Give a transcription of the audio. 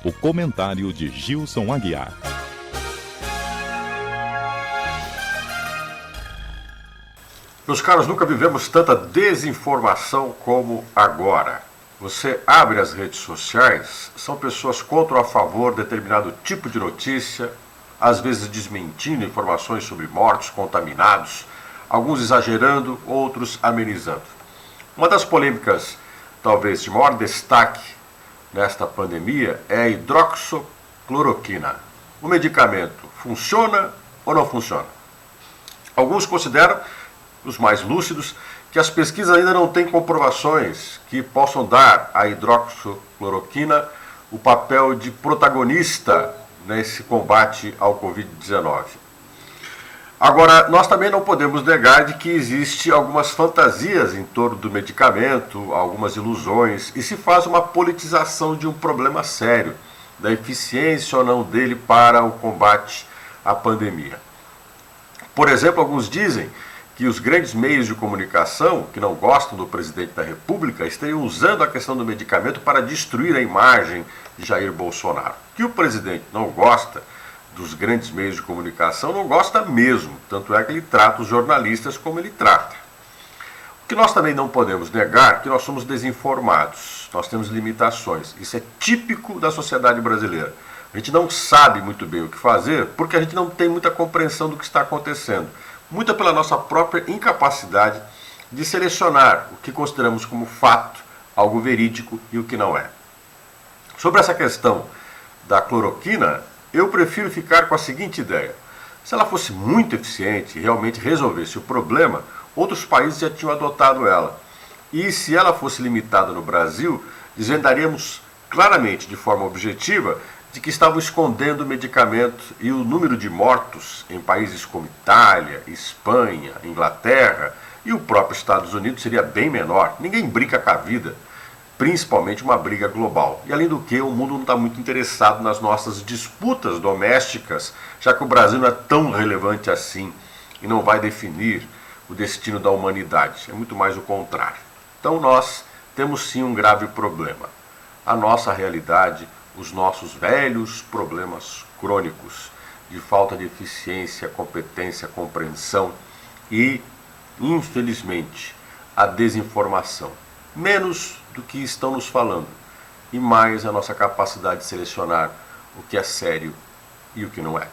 O comentário de Gilson Aguiar. Meus caros, nunca vivemos tanta desinformação como agora. Você abre as redes sociais, são pessoas contra ou a favor de determinado tipo de notícia, às vezes desmentindo informações sobre mortos, contaminados, alguns exagerando, outros amenizando. Uma das polêmicas, talvez de maior destaque nesta pandemia, é a hidroxicloroquina. O medicamento funciona ou não funciona? Alguns consideram, os mais lúcidos, que as pesquisas ainda não têm comprovações que possam dar à hidroxicloroquina o papel de protagonista nesse combate ao Covid-19. Agora, nós também não podemos negar de que existe algumas fantasias em torno do medicamento, algumas ilusões, e se faz uma politização de um problema sério, da eficiência ou não dele para o combate à pandemia. Por exemplo, alguns dizem que os grandes meios de comunicação, que não gostam do presidente da República, estariam usando a questão do medicamento para destruir a imagem de Jair Bolsonaro. Que o presidente não gosta dos grandes meios de comunicação, não gosta mesmo, tanto é que ele trata os jornalistas como ele trata. O que nós também não podemos negar é que nós somos desinformados, nós temos limitações. Isso é típico da sociedade brasileira. A gente não sabe muito bem o que fazer porque a gente não tem muita compreensão do que está acontecendo. Muito pela nossa própria incapacidade de selecionar o que consideramos como fato, algo verídico e o que não é. Sobre essa questão da cloroquina, eu prefiro ficar com a seguinte ideia. Se ela fosse muito eficiente e realmente resolvesse o problema, outros países já tinham adotado ela. E se ela fosse limitada no Brasil, desvendaríamos claramente, de forma objetiva, de que estavam escondendo o medicamento e o número de mortos em países como Itália, Espanha, Inglaterra e o próprio Estados Unidos seria bem menor. Ninguém brinca com a vida, principalmente uma briga global. E além do que, o mundo não está muito interessado nas nossas disputas domésticas, já que o Brasil não é tão relevante assim e não vai definir o destino da humanidade. É muito mais o contrário. Então nós temos sim um grave problema. A nossa realidade, os nossos velhos problemas crônicos de falta de eficiência, competência, compreensão e, infelizmente, a desinformação. Menos do que estão nos falando e mais a nossa capacidade de selecionar o que é sério e o que não é.